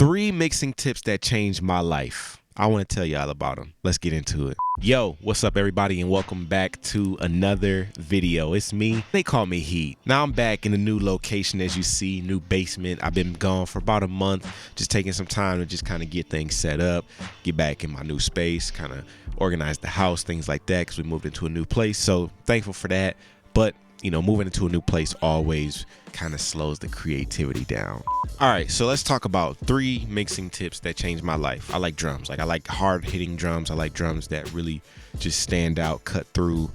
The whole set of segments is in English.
3 mixing tips that changed my life. I want to tell y'all about them. Let's get into it. Yo, what's up everybody, and welcome back to another video. It's me, They Call Me Heat. Now I'm back in a new location, as you see, new basement. I've been gone for about a month, just taking some time to just kind of get things set up, get back in my new space, kind of organize the house, things like that, because we moved into a new place. So thankful for that. But you know, moving into a new place always kind of slows the creativity down. All right, so let's talk about 3 mixing tips that changed my life. I like drums. I like hard hitting drums. I like drums that really just stand out, cut through,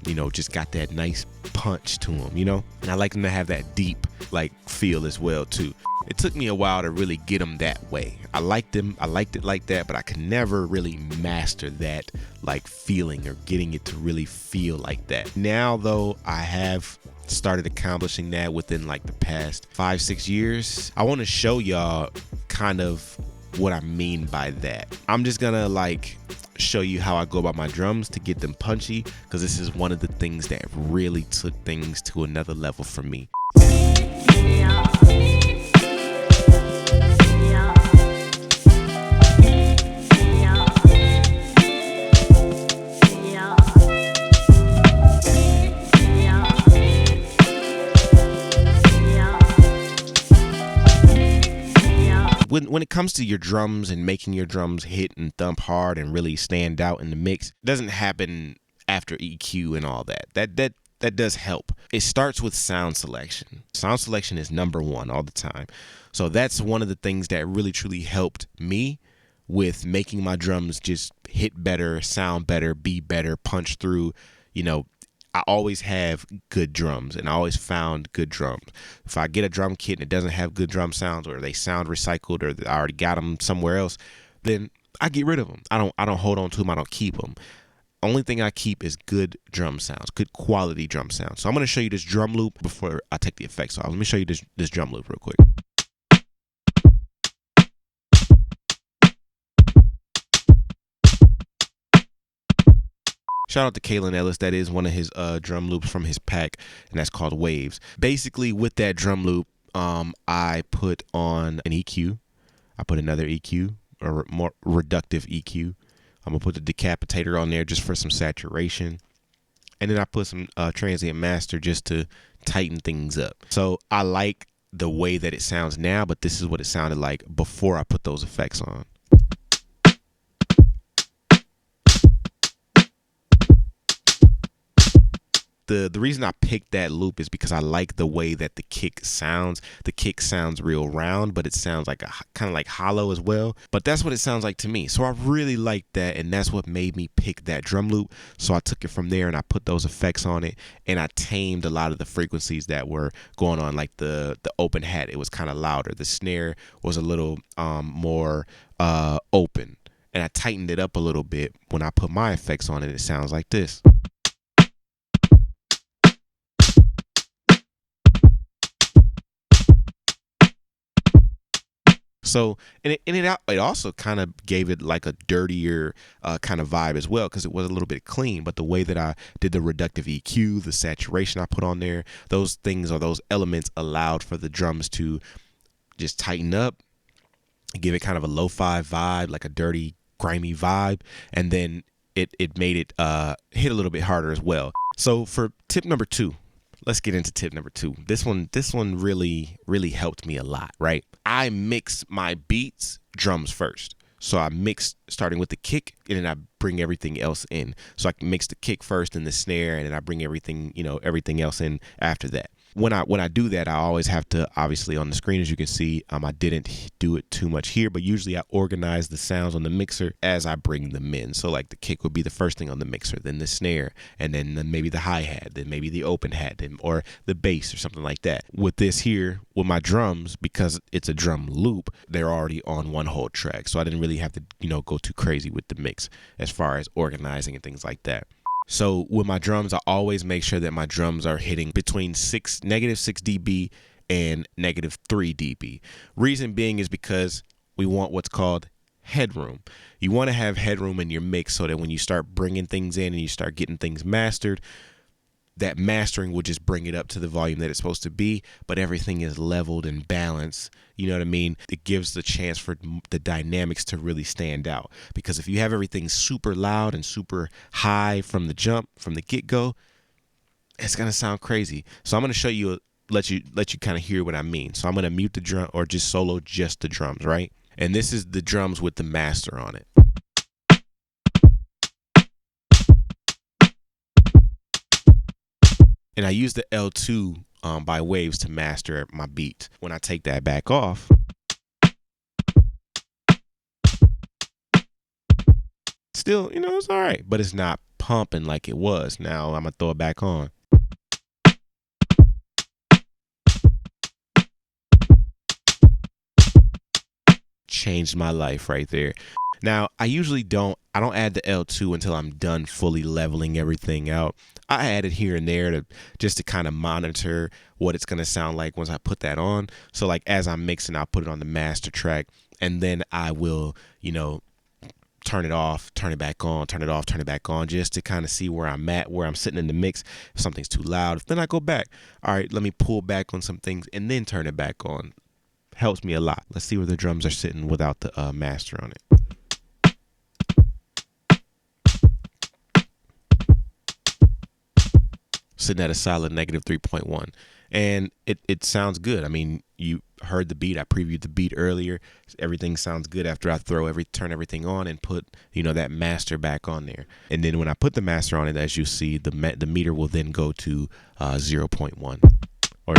you know, just got that nice punch to them, you know? And I like them to have that deep like feel as well too. It took me a while to really get them that way. I liked it like that, but I could never really master that like feeling or getting it to really feel like that. Now though, I have started accomplishing that within like the past 5-6 years. I want to show y'all kind of what I mean by that. I'm just gonna like show you how I go about my drums to get them punchy, because this is one of the things that really took things to another level for me. When it comes to your drums and making your drums hit and thump hard and really stand out in the mix, it doesn't happen after EQ and all that. That does help. It starts with sound selection. Sound selection is number 1 all the time. So that's one of the things that really truly helped me with making my drums just hit better, sound better, be better, punch through. You know, I always have good drums, and I always found good drums. If I get a drum kit and it doesn't have good drum sounds, or they sound recycled, or I already got them somewhere else, then I get rid of them. I don't hold on to them. I don't keep them. Only thing I keep is good drum sounds, good quality drum sounds. So I'm going to show you this drum loop before I take the effects off. Let me show you this drum loop real quick. Shout out to Kalen Ellis. That is one of his drum loops from his pack, and that's called Waves. Basically, with that drum loop, I put on an EQ. I put another EQ, or more reductive EQ. I'm going to put the decapitator on there just for some saturation. And then I put some transient master just to tighten things up. So I like the way that it sounds now, but this is what it sounded like before I put those effects on. The reason I picked that loop is because I like the way that the kick sounds. The kick sounds real round, but it sounds like kind of like hollow as well. But that's what it sounds like to me. So I really like that, and that's what made me pick that drum loop. So I took it from there and I put those effects on it, and I tamed a lot of the frequencies that were going on, like the open hat. It was kind of louder. The snare was a little more open, and I tightened it up a little bit. When I put my effects on it, it sounds like this. So, and it also kind of gave it like a dirtier kind of vibe as well, because it was a little bit clean. But the way that I did the reductive EQ, the saturation I put on there, those things or those elements allowed for the drums to just tighten up, give it kind of a lo-fi vibe, like a dirty, grimy vibe. And then it made it hit a little bit harder as well. So for tip number 2, let's get into tip number 2. This one really helped me a lot, right? I mix my beats drums first. So I mix starting with the kick, and then I bring everything else in. So I can mix the kick first and the snare, and then I bring everything else in after that. When I do that, I always have to, obviously on the screen, as you can see, I didn't do it too much here, but usually I organize the sounds on the mixer as I bring them in. So like the kick would be the first thing on the mixer, then the snare, and then maybe the hi-hat, then maybe the open hat, or the bass or something like that. With this here, with my drums, because it's a drum loop, they're already on one whole track. So I didn't really have to, go too crazy with the mix as far as organizing and things like that. So with my drums, I always make sure that my drums are hitting between -6 dB and -3 dB. Reason being is because we want what's called headroom. You want to have headroom in your mix so that when you start bringing things in and you start getting things mastered, that mastering will just bring it up to the volume that it's supposed to be, but everything is leveled and balanced. You know what I mean? It gives the chance for the dynamics to really stand out, because if you have everything super loud and super high from the jump, from the get-go, it's gonna sound crazy. So I'm gonna show you, let you kind of hear what I mean. So I'm gonna mute the drum, or just solo just the drums, right? And this is the drums with the master on it. And I use the L2 by Waves to master my beat. When I take that back off, still, you know, it's all right, but it's not pumping like it was. Now I'm gonna throw it back on. Changed my life right there. Now, I don't add the L2 until I'm done fully leveling everything out. I add it here and there just to kind of monitor what it's going to sound like once I put that on. So like as I'm mixing, I'll put it on the master track, and then I will, you know, turn it off, turn it back on, turn it off, turn it back on, just to kind of see where I'm at, where I'm sitting in the mix. If something's too loud, then I go back. All right, let me pull back on some things and then turn it back on. Helps me a lot. Let's see where the drums are sitting without the master on it. Sitting at a solid -3.1, and it sounds good. I mean, you heard the beat. I previewed the beat earlier. Everything sounds good after I turn everything on and put, you know, that master back on there. And then when I put the master on it, as you see, the meter will then go to 0.1 or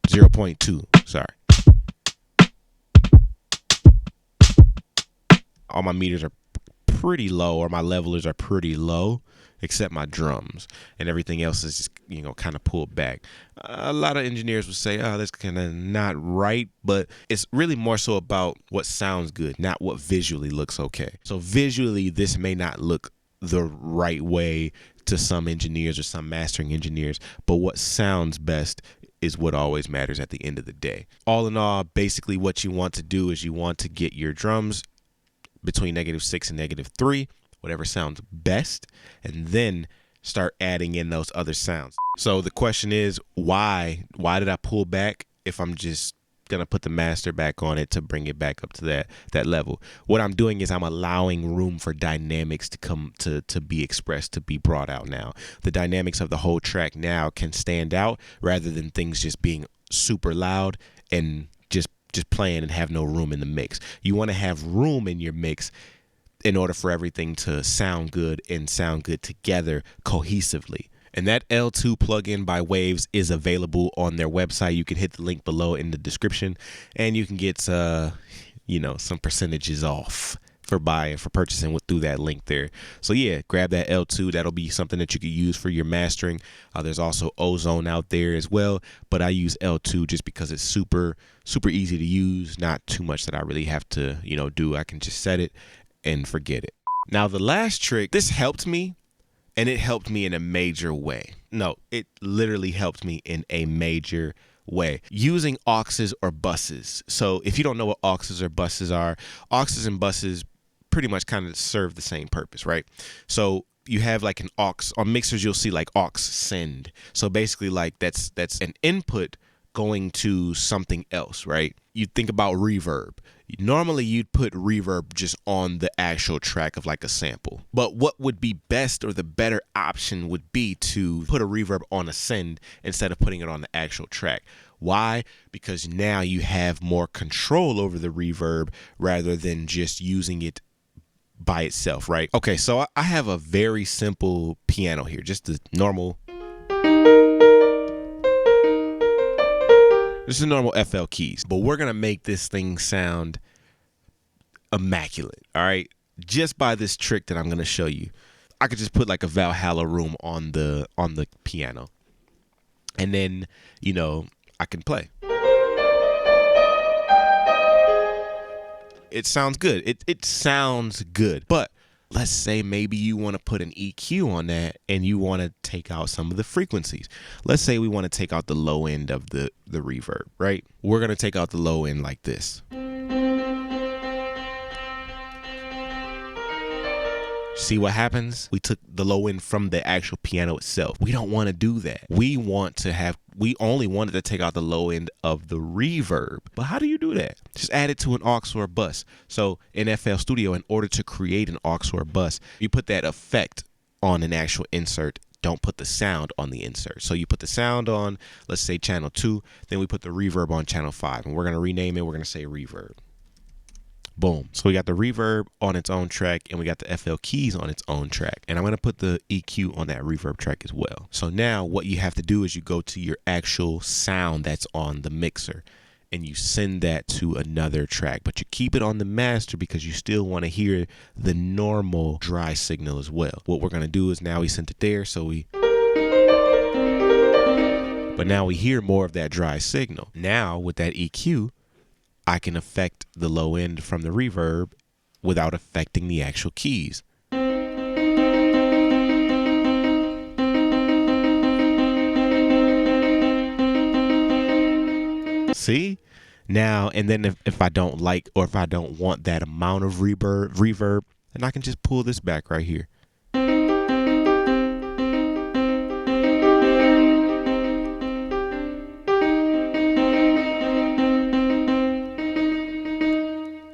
0.2. Sorry. All my meters are pretty low, or my levelers are pretty low, except my drums, and everything else is just, you know, kind of pulled back. A lot of engineers would say, oh, that's kind of not right, but it's really more so about what sounds good, not what visually looks okay. So visually, this may not look the right way to some engineers or some mastering engineers, but what sounds best is what always matters at the end of the day. All in all, basically what you want to do is you want to get your drums between -6 and -3, whatever sounds best, and then start adding in those other sounds. So the question is, why did I pull back if I'm just gonna put the master back on it to bring it back up to that level? What I'm doing is I'm allowing room for dynamics to come to be expressed, to be brought out. Now the dynamics of the whole track now can stand out, rather than things just being super loud and just playing and have no room in the mix. You want to have room in your mix in order for everything to sound good and sound good together cohesively. And that L2 plugin by Waves is available on their website. You can hit the link below in the description, and you can get you know, some percentages off for purchasing through that link there. So yeah, grab that L2. That'll be something that you could use for your mastering. There's also Ozone out there as well, but I use L2 just because it's super easy to use. Not too much that I really have to, you know, do. I can just set it and forget it. Now the last trick, this helped me, and it helped me in a major way. No, it literally helped me in a major way, using auxes or buses. So if you don't know what auxes or buses are, auxes and buses pretty much kind of serve the same purpose, right? So you have like an aux on mixers, you'll see like aux send. So basically like that's an input going to something else, right? You think about reverb. Normally you'd put reverb just on the actual track of like a sample. But what would be best, or the better option, would be to put a reverb on a send instead of putting it on the actual track. Why? Because now you have more control over the reverb rather than just using it by itself, right? Okay, so I have a very simple piano here, just the normal. This is normal FL keys, but we're gonna make this thing sound immaculate, all right? Just by this trick that I'm gonna show you. I could just put like a Valhalla room on the piano, and then, you know, I can play. It sounds good. It sounds good, but let's say maybe you want to put an EQ on that and you want to take out some of the frequencies. Let's say we want to take out the low end of the reverb, right? We're going to take out the low end like this. See what happens? We took the low end from the actual piano itself. We don't want to do that. We only wanted to take out the low end of the reverb. But how do you do that? Just add it to an aux or a bus. So in FL Studio, in order to create an aux or a bus, you put that effect on an actual insert. Don't put the sound on the insert. So you put the sound on, let's say channel 2, then we put the reverb on channel 5, and we're going to rename it. We're going to say reverb. Boom. So we got the reverb on its own track, and we got the FL keys on its own track. And I'm going to put the EQ on that reverb track as well. So now what you have to do is you go to your actual sound that's on the mixer, and you send that to another track, but you keep it on the master because you still want to hear the normal dry signal as well. What we're going to do is now we sent it there, but now we hear more of that dry signal. Now with that EQ, I can affect the low end from the reverb without affecting the actual keys. See? Now, and then if I don't like, or if I don't want that amount of reverb, then I can just pull this back right here.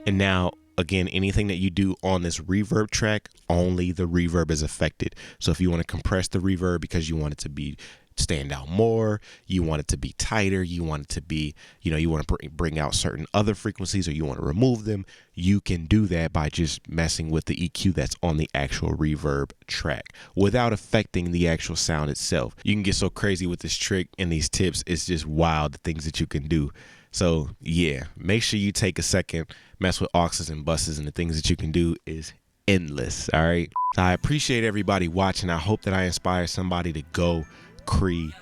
And now, again, anything that you do on this reverb track, only the reverb is affected. So if you want to compress the reverb because you want it to stand out more, you want it to be tighter, you want it to be, you want to bring out certain other frequencies, or you want to remove them, you can do that by just messing with the EQ that's on the actual reverb track without affecting the actual sound itself. You can get so crazy with this trick and these tips. It's just wild, the things that you can do. So yeah, make sure you take a second, mess with auxes and buses, and the things that you can do is endless. All right. I appreciate everybody watching. I hope that I inspire somebody to go create.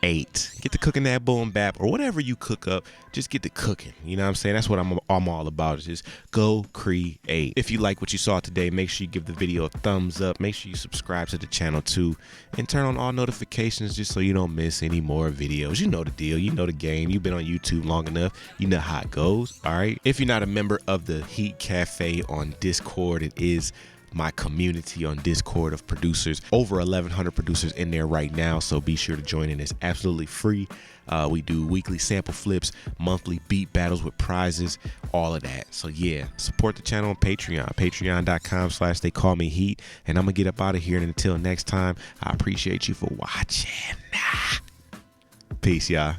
Get to cooking that boom bap, or whatever you cook up. Just get to cooking. You know what I'm saying? That's what I'm all about, is just go create. If you like what you saw today, make sure you give the video a thumbs up. Make sure you subscribe to the channel too, and turn on all notifications just so you don't miss any more videos. You know the deal. You know the game. You've been on YouTube long enough. You know how it goes. All right. If you're not a member of the Heat Cafe on Discord, it is my community on Discord of producers, over 1,100 producers in there right now, so be sure to join in. It's absolutely free. We do weekly sample flips, monthly beat battles with prizes, all of that. So yeah, support the channel on Patreon, patreon.com/TheyCallMeHeat, and I'm gonna get up out of here, and until next time, I appreciate you for watching. Peace, y'all.